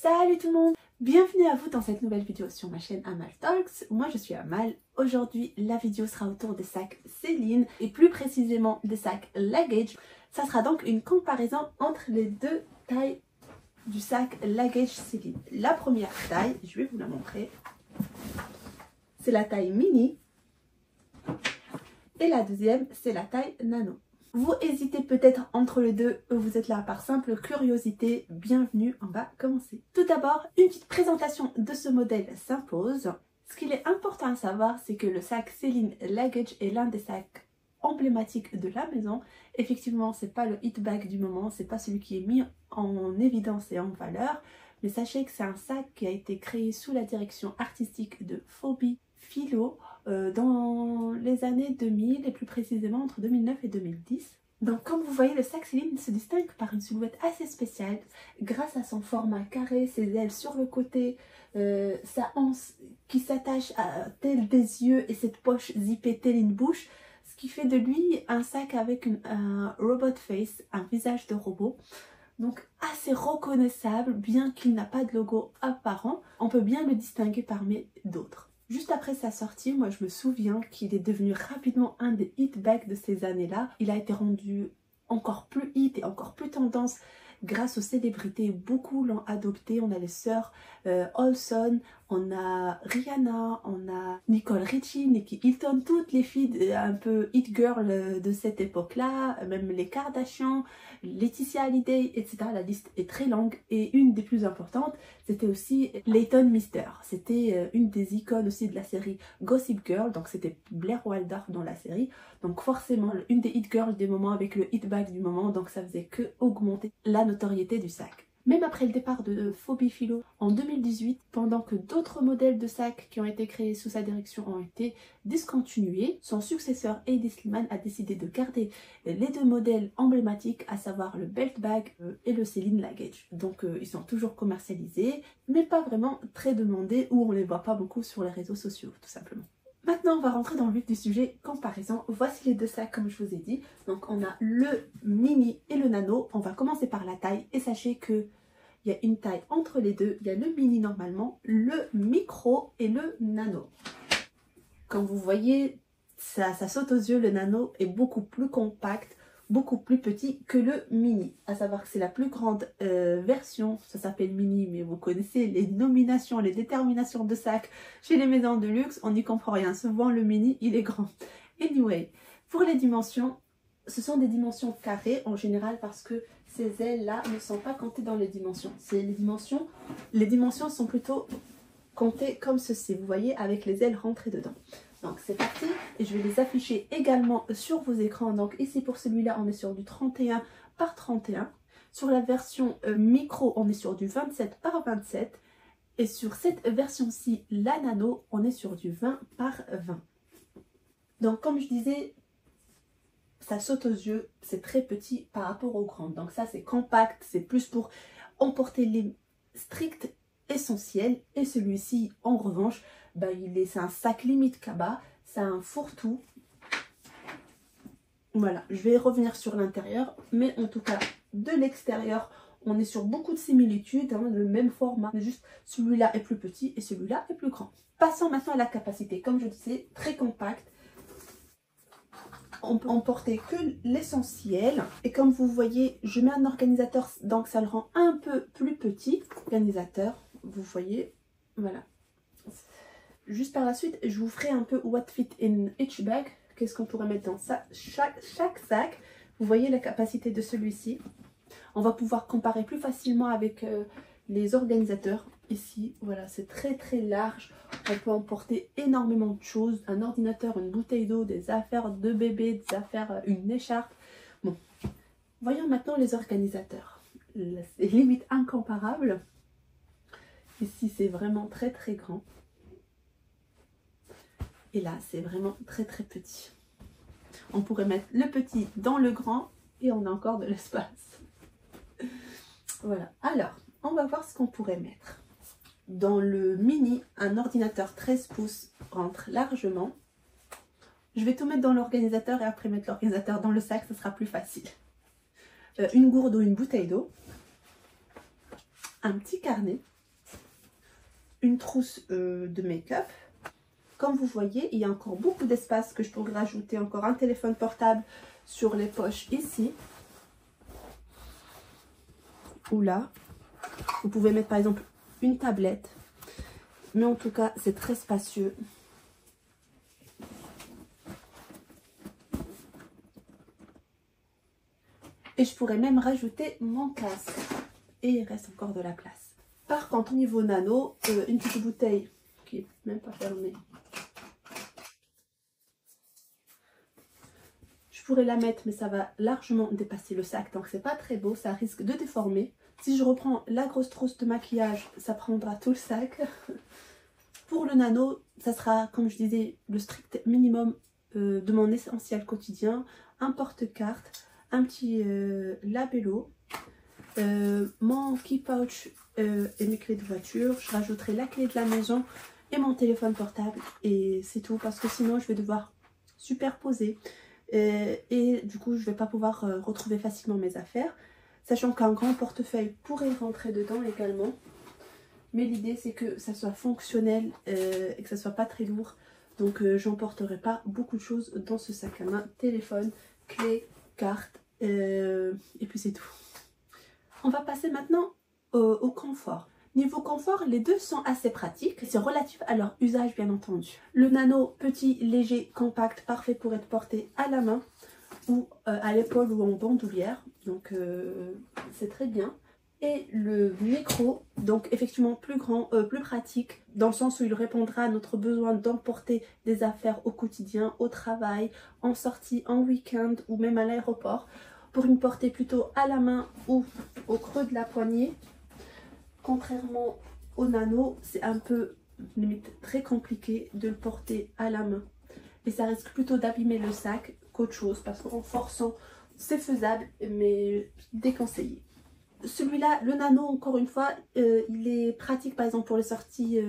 Salut tout le monde, bienvenue à vous dans cette nouvelle vidéo sur ma chaîne Amal Talks. Moi je suis Amal. Aujourd'hui la vidéo sera autour des sacs Celine et plus précisément des sacs Luggage. Ça sera donc une comparaison entre les deux tailles du sac Luggage Celine. La première taille, je vais vous la montrer, c'est la taille mini et la deuxième c'est la taille nano. Vous hésitez peut-être entre les deux, vous êtes là par simple curiosité, bienvenue, on va commencer. Tout d'abord, une petite présentation de ce modèle s'impose. Ce qu'il est important à savoir, c'est que le sac Celine Luggage est l'un des sacs emblématiques de la maison. Effectivement, c'est pas le hit bag du moment, c'est pas celui qui est mis en évidence et en valeur, mais sachez que c'est un sac qui a été créé sous la direction artistique de Phoebe Philo dans les années 2000 et plus précisément entre 2009 et 2010. Donc comme vous voyez, le sac Celine se distingue par une silhouette assez spéciale grâce à son format carré, ses ailes sur le côté, sa anse qui s'attache à tel des yeux et cette poche zippée telle une bouche, ce qui fait de lui un sac avec un robot face, un visage de robot. Donc assez reconnaissable, bien qu'il n'a pas de logo apparent, on peut bien le distinguer parmi d'autres. Juste après sa sortie, moi je me souviens qu'il est devenu rapidement un des hit bags de ces années-là. Il a été rendu encore plus hit et encore plus tendance grâce aux célébrités. Beaucoup l'ont adopté. On a les sœurs Olsen, on a Rihanna, on a Nicole Richie, Nikki Hilton, toutes les filles un peu hit girl de cette époque-là, même les Kardashian, Laetitia Hallyday, etc. La liste est très longue et une des plus importantes, c'était aussi Leighton Meester. C'était une des icônes aussi de la série Gossip Girl, donc c'était Blair Waldorf dans la série. Donc forcément une des hit girls des moments avec le hit bag du moment, donc ça faisait que augmenter la notoriété du sac. Même après le départ de Phoebe Philo en 2018, pendant que d'autres modèles de sacs qui ont été créés sous sa direction ont été discontinués, son successeur Hedi Slimane a décidé de garder les deux modèles emblématiques, à savoir le belt bag et le Celine Luggage. Donc ils sont toujours commercialisés, mais pas vraiment très demandés, ou on les voit pas beaucoup sur les réseaux sociaux, tout simplement. Maintenant, on va rentrer dans le vif du sujet, comparaison. Voici les deux sacs comme je vous ai dit. Donc, on a le mini et le nano. On va commencer par la taille. Et sachez qu'il y a une taille entre les deux. Il y a le mini normalement, le micro et le nano. Comme vous voyez, ça saute aux yeux. Le nano est beaucoup plus compact, beaucoup plus petit que le mini. À savoir que c'est la plus grande version, ça s'appelle mini, mais vous connaissez les nominations, les déterminations de sacs chez les maisons de luxe, on n'y comprend rien. Souvent le mini, il est grand. Anyway, pour les dimensions, ce sont des dimensions carrées en général parce que ces ailes-là ne sont pas comptées dans les dimensions. Les dimensions sont plutôt comptées comme ceci, vous voyez, avec les ailes rentrées dedans. Donc c'est parti et je vais les afficher également sur vos écrans. Donc ici pour celui-là on est sur du 31 par 31. Sur la version micro on est sur du 27 par 27. Et sur cette version-ci, la nano, on est sur du 20 par 20. Donc comme je disais, ça saute aux yeux, c'est très petit par rapport au grand. Donc ça c'est compact, c'est plus pour emporter les stricts essentiels. Et celui-ci en revanche, c'est un sac limite cabas, c'est un fourre-tout. Voilà, je vais revenir sur l'intérieur, mais en tout cas de l'extérieur, on est sur beaucoup de similitudes, hein, le même format, mais juste celui-là est plus petit et celui-là est plus grand. Passons maintenant à la capacité, comme je disais, très compact. On peut emporter que l'essentiel. Et comme vous voyez, je mets un organisateur, donc ça le rend un peu plus petit. Organisateur, vous voyez, voilà. Juste par la suite, je vous ferai un peu what fit in each bag. Qu'est-ce qu'on pourrait mettre dans ça, chaque sac. Vous voyez la capacité de celui-ci. On va pouvoir comparer plus facilement avec les organisateurs. Ici, voilà, c'est très très large. On peut emporter énormément de choses. Un ordinateur, une bouteille d'eau, des affaires de bébé, des affaires, une écharpe. Bon, voyons maintenant les organisateurs. C'est limite incomparable. Ici, c'est vraiment très très grand. Et là, c'est vraiment très très petit. On pourrait mettre le petit dans le grand et on a encore de l'espace. Voilà. Alors, on va voir ce qu'on pourrait mettre. Dans le mini, un ordinateur 13 pouces rentre largement. Je vais tout mettre dans l'organisateur et après mettre l'organisateur dans le sac, ce sera plus facile. Une gourde ou une bouteille d'eau. un petit carnet, une trousse de make-up. Comme vous voyez, il y a encore beaucoup d'espace que je pourrais rajouter encore un téléphone portable sur les poches ici. Ou là. Vous pouvez mettre par exemple une tablette. Mais en tout cas, c'est très spacieux. Et je pourrais même rajouter mon casque. Et il reste encore de la place. Par contre, au niveau nano, une petite bouteille qui n'est même pas fermée. Je pourrais la mettre, mais ça va largement dépasser le sac. Donc c'est pas très beau, ça risque de déformer. Si je reprends la grosse trousse de maquillage, ça prendra tout le sac. Pour le nano, ça sera, comme je disais, le strict minimum de mon essentiel quotidien. Un porte-carte, un petit labello, mon key pouch et mes clés de voiture. Je rajouterai la clé de la maison et mon téléphone portable. Et c'est tout, parce que sinon je vais devoir superposer. Et du coup, je ne vais pas pouvoir retrouver facilement mes affaires. Sachant qu'un grand portefeuille pourrait rentrer dedans également. Mais l'idée, c'est que ça soit fonctionnel et que ça soit pas très lourd. Donc, j'emporterai pas beaucoup de choses dans ce sac à main. Téléphone, clé, carte, et puis c'est tout. On va passer maintenant au confort. Niveau confort, les deux sont assez pratiques. C'est relatif à leur usage, bien entendu. Le nano, petit, léger, compact, parfait pour être porté à la main ou à l'épaule ou en bandoulière. Donc, c'est très bien. Et le micro, donc effectivement plus grand, plus pratique, dans le sens où il répondra à notre besoin d'emporter des affaires au quotidien, au travail, en sortie, en week-end ou même à l'aéroport, pour une portée plutôt à la main ou au creux de la poignée. Contrairement au nano, c'est un peu, limite, très compliqué de le porter à la main. Et ça risque plutôt d'abîmer le sac qu'autre chose, parce qu'en forçant, c'est faisable, mais déconseillé. Celui-là, le nano, encore une fois, il est pratique par exemple pour les sorties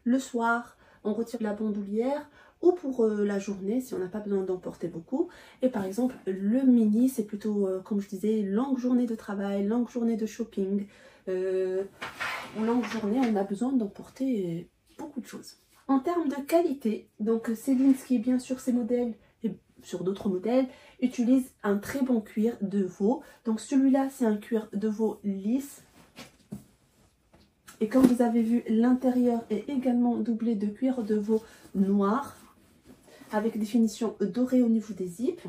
le soir, on retire la bandoulière, ou pour la journée si on n'a pas besoin d'emporter beaucoup. Et par exemple, le mini, c'est plutôt, comme je disais, longue journée de travail, longue journée de shopping, longue journée, on a besoin d'emporter beaucoup de choses. En termes de qualité, donc Céline, ce qui est bien sur ces modèles, et sur d'autres modèles, utilise un très bon cuir de veau. Donc celui-là, c'est un cuir de veau lisse. Et comme vous avez vu, l'intérieur est également doublé de cuir de veau noir, avec des finitions dorées au niveau des zips.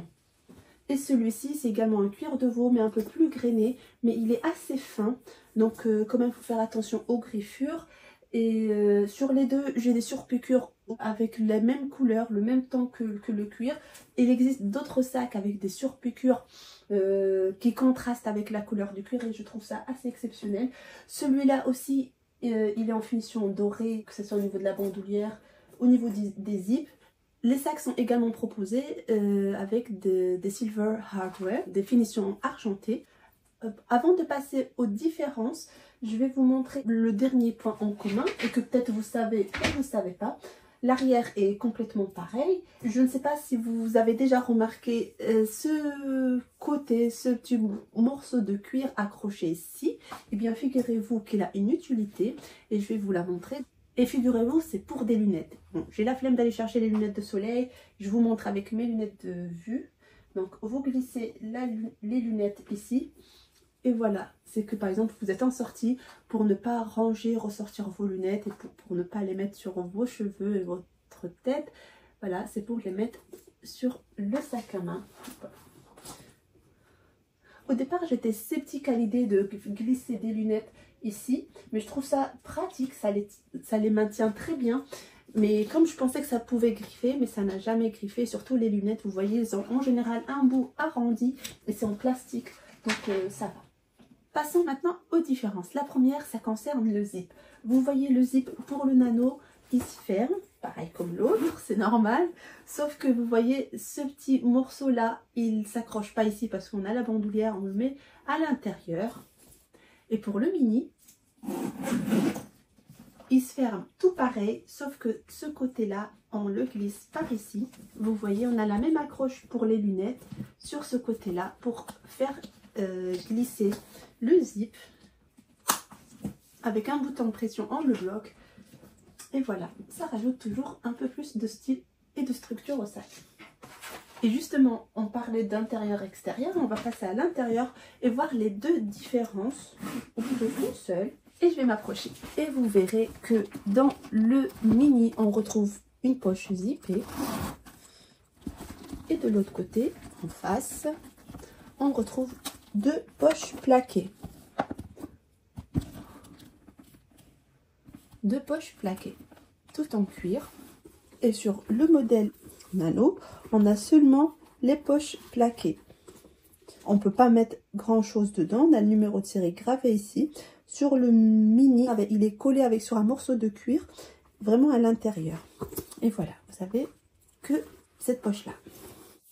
Et celui-ci, c'est également un cuir de veau, mais un peu plus grainé, mais il est assez fin. Donc quand même, il faut faire attention aux griffures. Et sur les deux, j'ai des surpiqûres avec la même couleur, le même temps que le cuir. Il existe d'autres sacs avec des surpiqûres qui contrastent avec la couleur du cuir et je trouve ça assez exceptionnel. Celui-là aussi, il est en finition dorée, que ce soit au niveau de la bandoulière, au niveau des zips. Les sacs sont également proposés avec des silver hardware, des finitions argentées. Avant de passer aux différences, je vais vous montrer le dernier point en commun et que peut-être vous savez ou vous ne savez pas. L'arrière est complètement pareil. Je ne sais pas si vous avez déjà remarqué ce côté, ce petit morceau de cuir accroché ici. Eh bien, figurez-vous qu'il a une utilité et je vais vous la montrer. Et figurez-vous, c'est pour des lunettes. Bon, j'ai la flemme d'aller chercher les lunettes de soleil. Je vous montre avec mes lunettes de vue. Donc, vous glissez les lunettes ici. Et voilà, c'est que par exemple vous êtes en sortie, pour ne pas ranger, ressortir vos lunettes et pour ne pas les mettre sur vos cheveux et votre tête. Voilà, c'est pour les mettre sur le sac à main. Au départ, j'étais sceptique à l'idée de glisser des lunettes ici, mais je trouve ça pratique, ça les maintient très bien. Mais comme je pensais que ça pouvait griffer, mais ça n'a jamais griffé. Surtout les lunettes, vous voyez, elles ont en général un bout arrondi et c'est en plastique, donc ça va. Passons maintenant aux différences. La première, ça concerne le zip. Vous voyez le zip pour le nano, il se ferme, pareil comme l'autre, c'est normal. Sauf que vous voyez ce petit morceau là, il ne s'accroche pas ici parce qu'on a la bandoulière, on le met à l'intérieur. Et pour le mini, il se ferme tout pareil, sauf que ce côté-là, on le glisse par ici. Vous voyez, on a la même accroche pour les lunettes sur ce côté-là pour faire glisser le zip. avec un bouton de pression on le bloque. Et voilà, ça rajoute toujours un peu plus de style et de structure au sac. Et justement, on parlait d'intérieur-extérieur, on va passer à l'intérieur et voir les deux différences au bout d'une seule. Et je vais m'approcher. Et vous verrez que dans le mini, on retrouve une poche zippée. Et de l'autre côté, en face, on retrouve deux poches plaquées. Deux poches plaquées, tout en cuir. Et sur le modèle Nano, on a seulement les poches plaquées. On ne peut pas mettre grand chose dedans. On a le numéro de série gravé ici. Sur le mini, il est collé sur un morceau de cuir, vraiment à l'intérieur. Et voilà, vous avez que cette poche-là.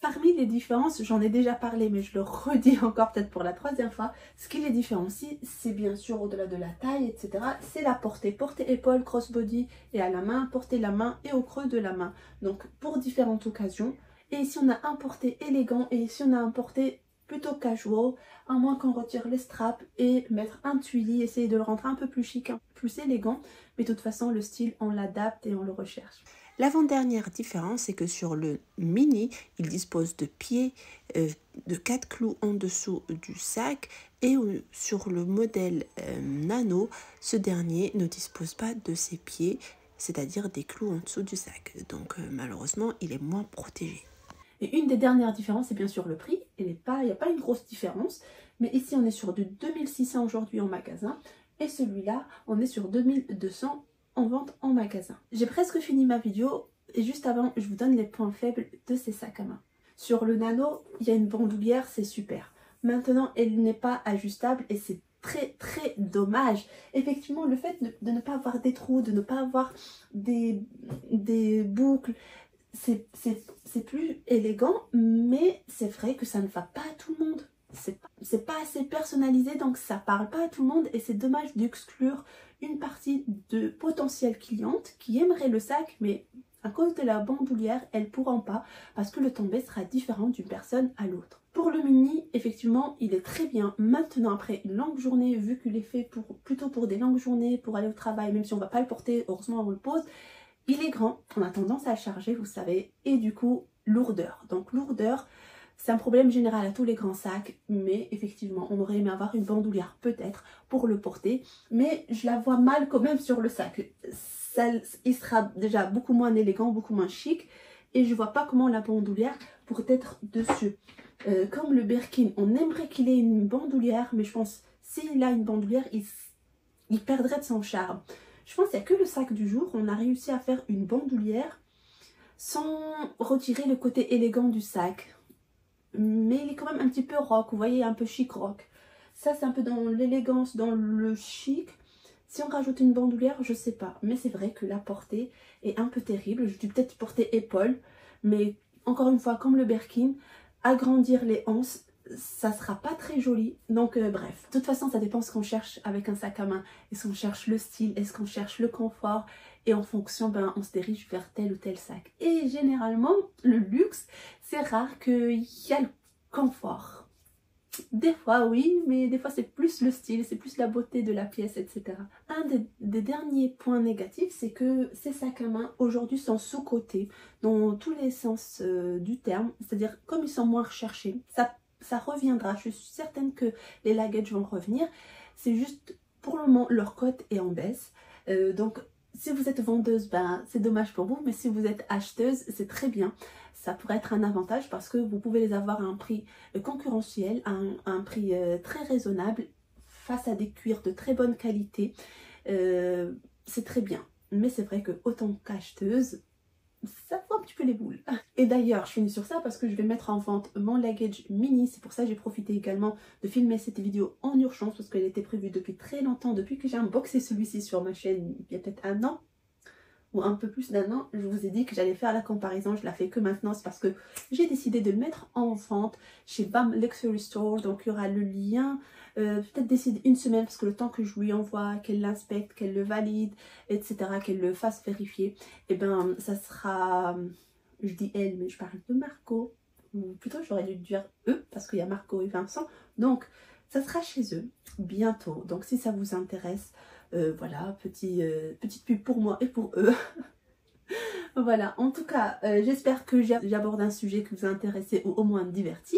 Parmi les différences, j'en ai déjà parlé, mais je le redis encore peut-être pour la troisième fois. Ce qui les différencie, c'est bien sûr au-delà de la taille, etc. C'est la portée. Portée épaule, crossbody et à la main. Portée la main et au creux de la main. Donc pour différentes occasions. Et ici on a un porté élégant et ici on a un porté plutôt casual. À moins qu'on retire les straps et mettre un tuili. Essayer de le rendre un peu plus chic, plus élégant. Mais de toute façon le style on l'adapte et on le recherche. L'avant-dernière différence, c'est que sur le mini, il dispose de pieds de 4 clous en dessous du sac et sur le modèle Nano, ce dernier ne dispose pas de ces pieds, c'est-à-dire des clous en dessous du sac. Donc malheureusement, il est moins protégé. Et une des dernières différences, c'est bien sûr le prix. Il n'y a pas une grosse différence, mais ici on est sur du 2600 aujourd'hui en magasin et celui-là, on est sur 2200 en vente en magasin. J'ai presque fini ma vidéo et juste avant, je vous donne les points faibles de ces sacs à main. Sur le Nano, il y a une bandoulière, c'est super. Maintenant, elle n'est pas ajustable et c'est très dommage. Effectivement, le fait de ne pas avoir des trous, de ne pas avoir des boucles, c'est plus élégant, mais c'est vrai que ça ne va pas à tout le monde. C'est pas assez personnalisé, donc ça parle pas à tout le monde et c'est dommage d'exclure une partie de potentielles clientes qui aimeraient le sac, mais à cause de la bandoulière, elles ne pourront pas parce que le tombé sera différent d'une personne à l'autre. Pour le mini, effectivement, il est très bien. Maintenant, après une longue journée, vu qu'il est fait plutôt pour des longues journées, pour aller au travail, même si on ne va pas le porter, heureusement on le pose, il est grand, on a tendance à le charger, vous savez, et du coup, lourdeur. Donc lourdeur, c'est un problème général à tous les grands sacs, mais effectivement, on aurait aimé avoir une bandoulière peut-être pour le porter, mais je la vois mal quand même sur le sac. Il sera déjà beaucoup moins élégant, beaucoup moins chic, et je vois pas comment la bandoulière pourrait être dessus. Comme le Birkin, on aimerait qu'il ait une bandoulière, mais je pense s'il a une bandoulière, il perdrait de son charme. Je pense qu'il n'y a que le sac du jour, on a réussi à faire une bandoulière sans retirer le côté élégant du sac. Mais il est quand même un petit peu rock, vous voyez, un peu chic rock. Ça, c'est un peu dans l'élégance, dans le chic. Si on rajoute une bandoulière, je sais pas. Mais c'est vrai que la portée est un peu terrible. Je dis peut-être portée épaule. Mais encore une fois, comme le Birkin, agrandir les hanches, ça sera pas très joli. Donc bref. De toute façon, ça dépend ce qu'on cherche avec un sac à main. Est-ce qu'on cherche le style? Est-ce qu'on cherche le confort? Et en fonction, on se dirige vers tel ou tel sac. Et généralement, le luxe, c'est rare qu'il y a le confort. Des fois oui, mais des fois c'est plus le style, c'est plus la beauté de la pièce, etc. Un des derniers points négatifs, c'est que ces sacs à main aujourd'hui sont sous-cotés dans tous les sens du terme. C'est-à-dire comme ils sont moins recherchés, ça reviendra. Je suis certaine que les luggages vont revenir. C'est juste pour le moment leur cote est en baisse. Donc si vous êtes vendeuse, c'est dommage pour vous, mais si vous êtes acheteuse, c'est très bien. Ça pourrait être un avantage parce que vous pouvez les avoir à un prix concurrentiel, à un prix très raisonnable, face à des cuirs de très bonne qualité. C'est très bien. Mais c'est vrai que autant qu'acheteuse, ça fout un petit peu les boules. Et d'ailleurs, je finis sur ça parce que je vais mettre en vente mon luggage mini. C'est pour ça que j'ai profité également de filmer cette vidéo en urgence parce qu'elle était prévue depuis très longtemps, depuis que j'ai unboxé celui-ci sur ma chaîne il y a peut-être un an ou un peu plus d'un an. Je vous ai dit que j'allais faire la comparaison, je la fais que maintenant, c'est parce que j'ai décidé de le mettre en vente chez BAM Luxury Store. Donc il y aura le lien, peut-être d'ici une semaine parce que le temps que je lui envoie, qu'elle l'inspecte, qu'elle le valide, etc., qu'elle le fasse vérifier, et ça sera, je dis elle mais je parle de Marco, ou plutôt j'aurais dû dire eux parce qu'il y a Marco et Vincent, donc ça sera chez eux bientôt. Donc si ça vous intéresse, Voilà, petite pub pour moi et pour eux. Voilà, en tout cas, j'espère que j'aborde un sujet qui vous a intéressé ou au moins diverti.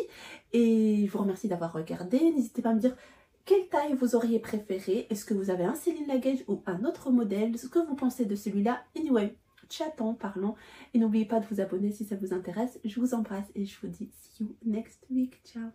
Et je vous remercie d'avoir regardé. N'hésitez pas à me dire quelle taille vous auriez préféré. Est-ce que vous avez un Céline Lagage ou un autre modèle? Ce que vous pensez de celui-là? Anyway, chattons, parlons. Et n'oubliez pas de vous abonner si ça vous intéresse. Je vous embrasse et je vous dis see you next week. Ciao!